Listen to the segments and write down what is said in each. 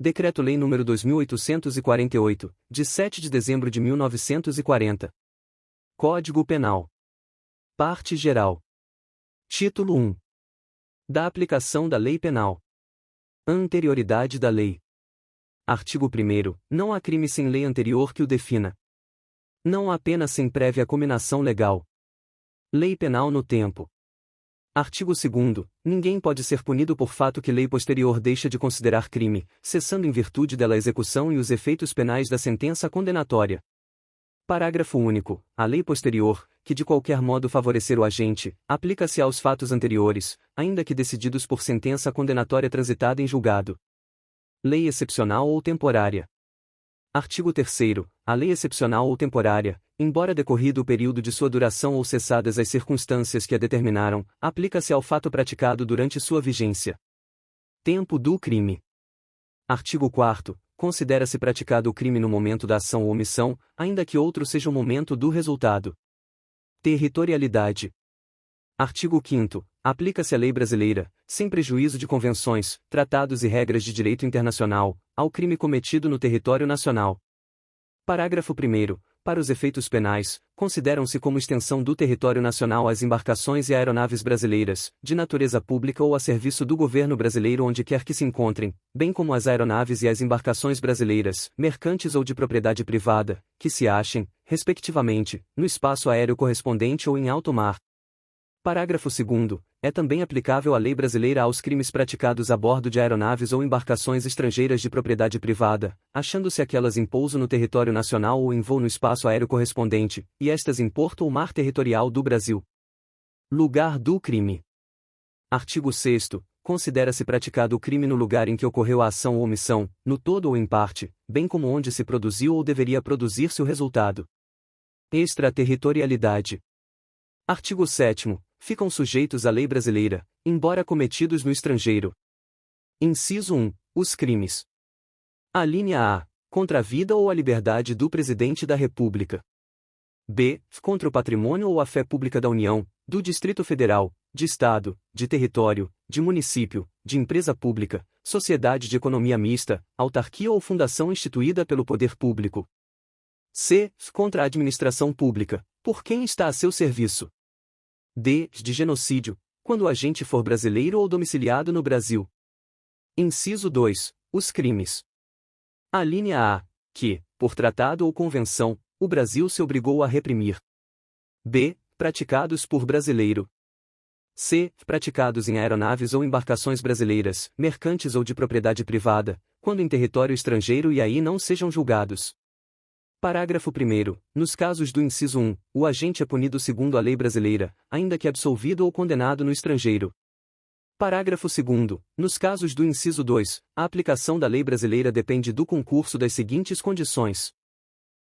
Decreto-Lei nº 2848, de 7 de dezembro de 1940. Código Penal. Parte Geral. Título 1. Da aplicação da Lei Penal. Anterioridade da lei. Artigo 1º. Não há crime sem lei anterior que o defina. Não há pena sem prévia cominação legal. Lei Penal no tempo. Artigo 2º. Ninguém pode ser punido por fato que lei posterior deixa de considerar crime, cessando em virtude dela a execução e os efeitos penais da sentença condenatória. Parágrafo único. A lei posterior, que de qualquer modo favorecer o agente, aplica-se aos fatos anteriores, ainda que decididos por sentença condenatória transitada em julgado. Lei excepcional ou temporária. Artigo 3º. A lei excepcional ou temporária, embora decorrido o período de sua duração ou cessadas as circunstâncias que a determinaram, aplica-se ao fato praticado durante sua vigência. Tempo do crime. Artigo 4º. Considera-se praticado o crime no momento da ação ou omissão, ainda que outro seja o momento do resultado. Territorialidade. Artigo 5º. Aplica-se a lei brasileira, sem prejuízo de convenções, tratados e regras de direito internacional, ao crime cometido no território nacional. Parágrafo 1º. Para os efeitos penais, consideram-se como extensão do território nacional as embarcações e aeronaves brasileiras, de natureza pública ou a serviço do governo brasileiro onde quer que se encontrem, bem como as aeronaves e as embarcações brasileiras, mercantes ou de propriedade privada, que se achem, respectivamente, no espaço aéreo correspondente ou em alto mar. Parágrafo 2º. É também aplicável a lei brasileira aos crimes praticados a bordo de aeronaves ou embarcações estrangeiras de propriedade privada, achando-se aquelas em pouso no território nacional ou em voo no espaço aéreo correspondente, e estas em porto ou mar territorial do Brasil. Lugar do crime. Artigo 6º. Considera-se praticado o crime no lugar em que ocorreu a ação ou omissão, no todo ou em parte, bem como onde se produziu ou deveria produzir-se o resultado. Extraterritorialidade. Artigo 7º. Ficam sujeitos à lei brasileira, embora cometidos no estrangeiro. Inciso 1. Os crimes. Alínea A. Contra a vida ou a liberdade do Presidente da República. B. Contra o patrimônio ou a fé pública da União, do Distrito Federal, de Estado, de território, de município, de empresa pública, sociedade de economia mista, autarquia ou fundação instituída pelo poder público. C. Contra a administração pública, por quem está a seu serviço. D. De genocídio, quando o agente for brasileiro ou domiciliado no Brasil. Inciso 2. Os crimes. Alínea A. Que, por tratado ou convenção, o Brasil se obrigou a reprimir. B. Praticados por brasileiro. C. Praticados em aeronaves ou embarcações brasileiras, mercantes ou de propriedade privada, quando em território estrangeiro e aí não sejam julgados. Parágrafo 1º. Nos casos do inciso 1, o agente é punido segundo a lei brasileira, ainda que absolvido ou condenado no estrangeiro. Parágrafo 2º. Nos casos do inciso 2, a aplicação da lei brasileira depende do concurso das seguintes condições.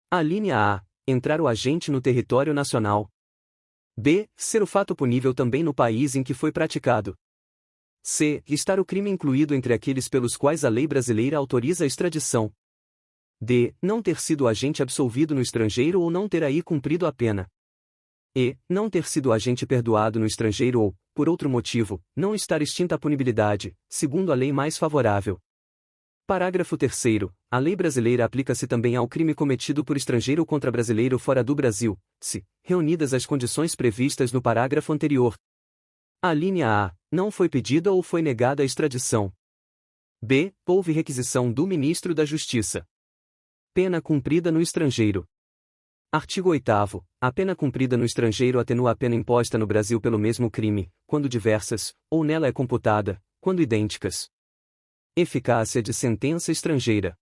Alínea A. Entrar o agente no território nacional. B. Ser o fato punível também no país em que foi praticado. C. Estar o crime incluído entre aqueles pelos quais a lei brasileira autoriza a extradição. D. Não ter sido agente absolvido no estrangeiro ou não ter aí cumprido a pena. E. Não ter sido agente perdoado no estrangeiro ou, por outro motivo, não estar extinta a punibilidade, segundo a lei mais favorável. Parágrafo 3º. A lei brasileira aplica-se também ao crime cometido por estrangeiro contra brasileiro fora do Brasil, se, reunidas as condições previstas no parágrafo anterior. Alínea A. Não foi pedida ou foi negada a extradição. B. Houve requisição do Ministro da Justiça. Pena cumprida no estrangeiro. Artigo 8º. A pena cumprida no estrangeiro atenua a pena imposta no Brasil pelo mesmo crime, quando diversas, ou nela é computada, quando idênticas. Eficácia de sentença estrangeira.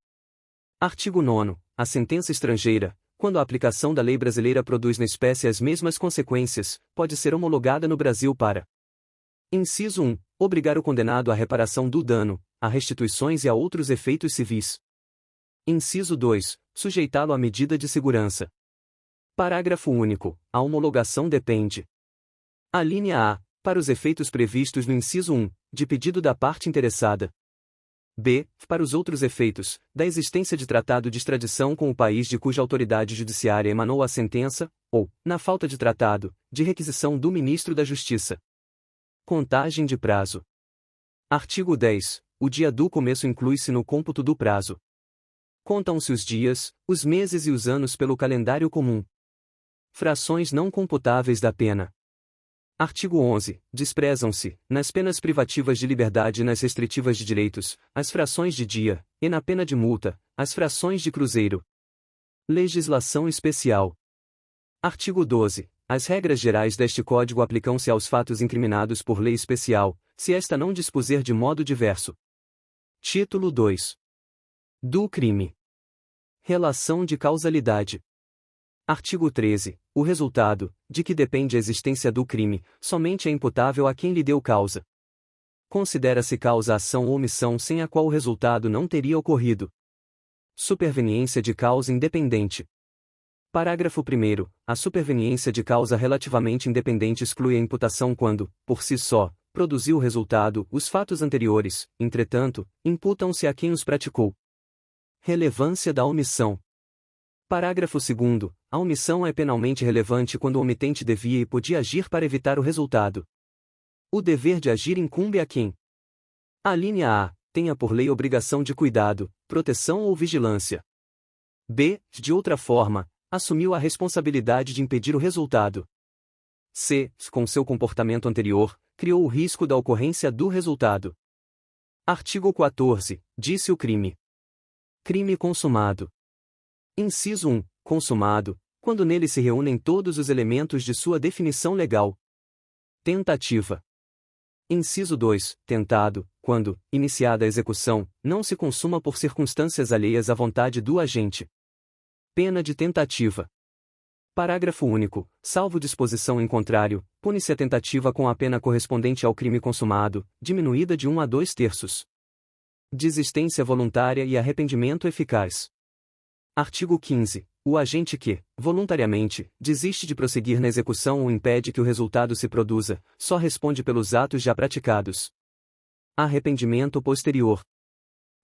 Artigo 9º. A sentença estrangeira, quando a aplicação da lei brasileira produz na espécie as mesmas consequências, pode ser homologada no Brasil para: Inciso 1. Obrigar o condenado à reparação do dano, a restituições e a outros efeitos civis. Inciso 2. Sujeitá-lo à medida de segurança. Parágrafo único. A homologação depende: Alínea A. Para os efeitos previstos no inciso 1, de pedido da parte interessada. B. Para os outros efeitos, da existência de tratado de extradição com o país de cuja autoridade judiciária emanou a sentença, ou, na falta de tratado, de requisição do Ministro da Justiça. Contagem de prazo. Artigo 10. o dia do começo inclui-se no cômputo do prazo. Contam-se os dias, os meses e os anos pelo calendário comum. Frações não computáveis da pena. Artigo 11. Desprezam-se, nas penas privativas de liberdade e nas restritivas de direitos, as frações de dia, e na pena de multa, as frações de cruzeiro. Legislação especial. Artigo 12. As regras gerais deste Código aplicam-se aos fatos incriminados por lei especial, se esta não dispuser de modo diverso. Título 2. Do crime. Relação de causalidade. Artigo 13. O resultado, de que depende a existência do crime, somente é imputável a quem lhe deu causa. Considera-se causa a ação ou omissão sem a qual o resultado não teria ocorrido. Superveniência de causa independente. Parágrafo 1º. A superveniência de causa relativamente independente exclui a imputação quando, por si só, produziu o resultado, os fatos anteriores, entretanto, imputam-se a quem os praticou. Relevância da omissão. Parágrafo 2º. A omissão é penalmente relevante quando o omitente devia e podia agir para evitar o resultado. O dever de agir incumbe a quem? A linha A. Tenha por lei obrigação de cuidado, proteção ou vigilância. B. De outra forma, assumiu a responsabilidade de impedir o resultado. C. Com seu comportamento anterior, criou o risco da ocorrência do resultado. Artigo 14. Disse o crime. Crime consumado. Inciso 1. Consumado, quando nele se reúnem todos os elementos de sua definição legal. Tentativa. Inciso 2. Tentado, quando, iniciada a execução, não se consuma por circunstâncias alheias à vontade do agente. Pena de tentativa. Parágrafo único. Salvo disposição em contrário, pune-se a tentativa com a pena correspondente ao crime consumado, diminuída de 1 a 2/3. Desistência voluntária e arrependimento eficaz. Artigo 15. O agente que, voluntariamente, desiste de prosseguir na execução ou impede que o resultado se produza, só responde pelos atos já praticados. Arrependimento posterior.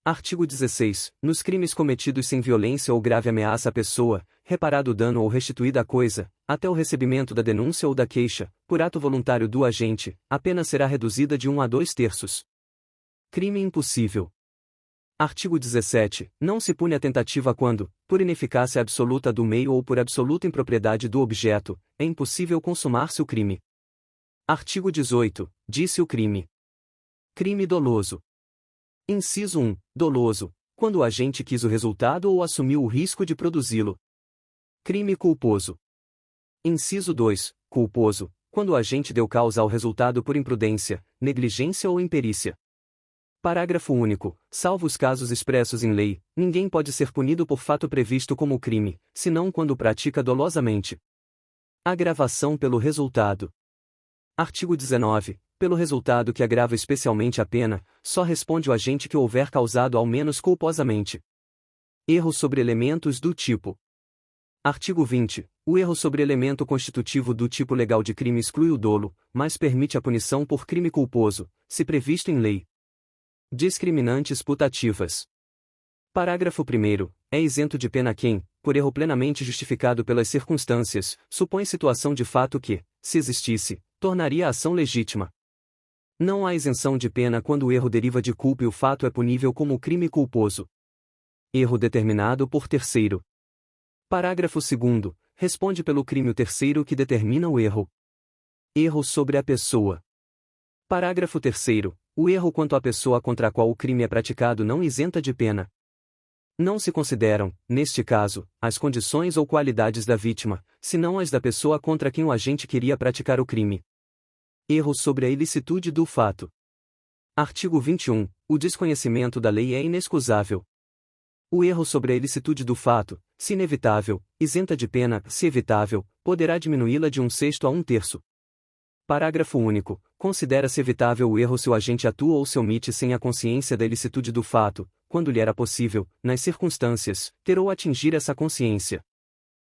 Artigo 16. Nos crimes cometidos sem violência ou grave ameaça à pessoa, reparado o dano ou restituída a coisa, até o recebimento da denúncia ou da queixa, por ato voluntário do agente, a pena será reduzida de 1 a 2/3. Crime impossível. Artigo 17. Não se pune a tentativa quando, por ineficácia absoluta do meio ou por absoluta impropriedade do objeto, é impossível consumar-se o crime. Artigo 18. Disse o crime. Crime doloso. Inciso 1. Doloso, quando o agente quis o resultado ou assumiu o risco de produzi-lo. Crime culposo. Inciso 2. Culposo, quando o agente deu causa ao resultado por imprudência, negligência ou imperícia. Parágrafo único. Salvo os casos expressos em lei, ninguém pode ser punido por fato previsto como crime, senão quando o pratica dolosamente. Agravação pelo resultado. Artigo 19. Pelo resultado que agrava especialmente a pena, só responde o agente que o houver causado ao menos culposamente. Erro sobre elementos do tipo. Artigo 20. O erro sobre elemento constitutivo do tipo legal de crime exclui o dolo, mas permite a punição por crime culposo, se previsto em lei. Discriminantes putativas. Parágrafo 1º. É isento de pena quem, por erro plenamente justificado pelas circunstâncias, supõe situação de fato que, se existisse, tornaria a ação legítima. Não há isenção de pena quando o erro deriva de culpa e o fato é punível como crime culposo. Erro determinado por terceiro. Parágrafo 2º. Responde pelo crime o terceiro que determina o erro. Erro sobre a pessoa. Parágrafo 3º. O erro quanto à pessoa contra a qual o crime é praticado não isenta de pena. Não se consideram, neste caso, as condições ou qualidades da vítima, senão as da pessoa contra quem o agente queria praticar o crime. Erro sobre a ilicitude do fato. Artigo 21. O desconhecimento da lei é inexcusável. O erro sobre a ilicitude do fato, se inevitável, isenta de pena, se evitável, poderá diminuí-la de 1/6 a 1/3. Parágrafo único. Considera-se evitável o erro se o agente atua ou se omite sem a consciência da ilicitude do fato, quando lhe era possível, nas circunstâncias, ter ou atingir essa consciência.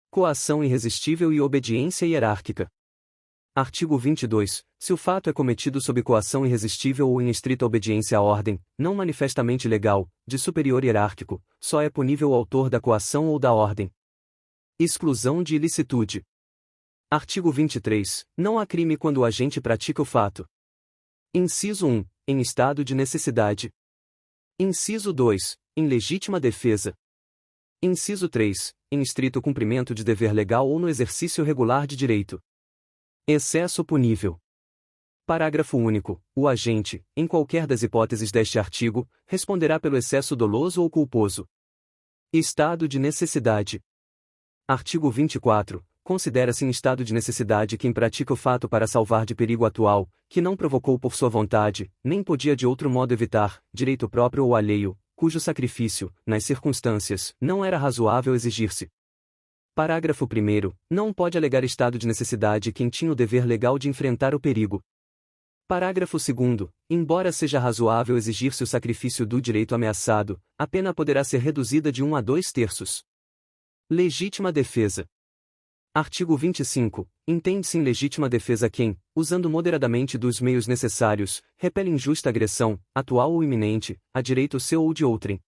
Coação irresistível e obediência hierárquica. Artigo 22. Se o fato é cometido sob coação irresistível ou em estrita obediência à ordem, não manifestamente legal, de superior hierárquico, só é punível o autor da coação ou da ordem. Exclusão de ilicitude. Artigo 23. Não há crime quando o agente pratica o fato. Inciso 1. Em estado de necessidade. Inciso 2. Em legítima defesa. Inciso 3. Em estrito cumprimento de dever legal ou no exercício regular de direito. Excesso punível. Parágrafo único. O agente, em qualquer das hipóteses deste artigo, responderá pelo excesso doloso ou culposo. Estado de necessidade. Artigo 24. Considera-se em estado de necessidade quem pratica o fato para salvar de perigo atual, que não provocou por sua vontade, nem podia de outro modo evitar, direito próprio ou alheio, cujo sacrifício, nas circunstâncias, não era razoável exigir-se. Parágrafo 1º. Não pode alegar estado de necessidade quem tinha o dever legal de enfrentar o perigo. Parágrafo 2º. Embora seja razoável exigir-se o sacrifício do direito ameaçado, a pena poderá ser reduzida de 1 a 2/3. Legítima defesa. Artigo 25. Entende-se em legítima defesa quem, usando moderadamente dos meios necessários, repele injusta agressão, atual ou iminente, a direito seu ou de outrem.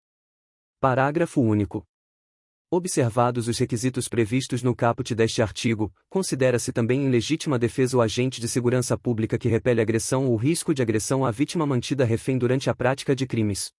Parágrafo único. Observados os requisitos previstos no caput deste artigo, considera-se também em legítima defesa o agente de segurança pública que repele agressão ou risco de agressão à vítima mantida refém durante a prática de crimes.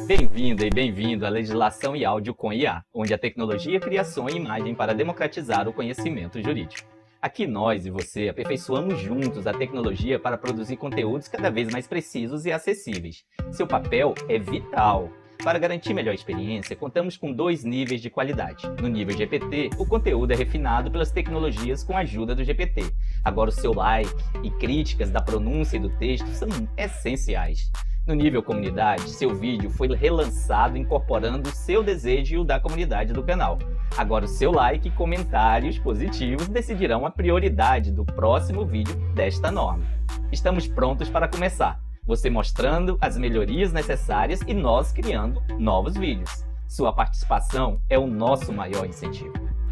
Bem-vinda e bem-vindo à Legislação e Áudio com IA, onde a tecnologia cria som e imagem para democratizar o conhecimento jurídico. Aqui nós e você aperfeiçoamos juntos a tecnologia para produzir conteúdos cada vez mais precisos e acessíveis. Seu papel é vital. Para garantir melhor experiência, contamos com 2 níveis de qualidade. No nível GPT, o conteúdo é refinado pelas tecnologias com a ajuda do GPT. Agora o seu like e críticas da pronúncia e do texto são essenciais. No nível comunidade, seu vídeo foi relançado incorporando o seu desejo e o da comunidade do canal. Agora o seu like e comentários positivos decidirão a prioridade do próximo vídeo desta norma. Estamos prontos para começar. Você mostrando as melhorias necessárias e nós criando novos vídeos. Sua participação é o nosso maior incentivo.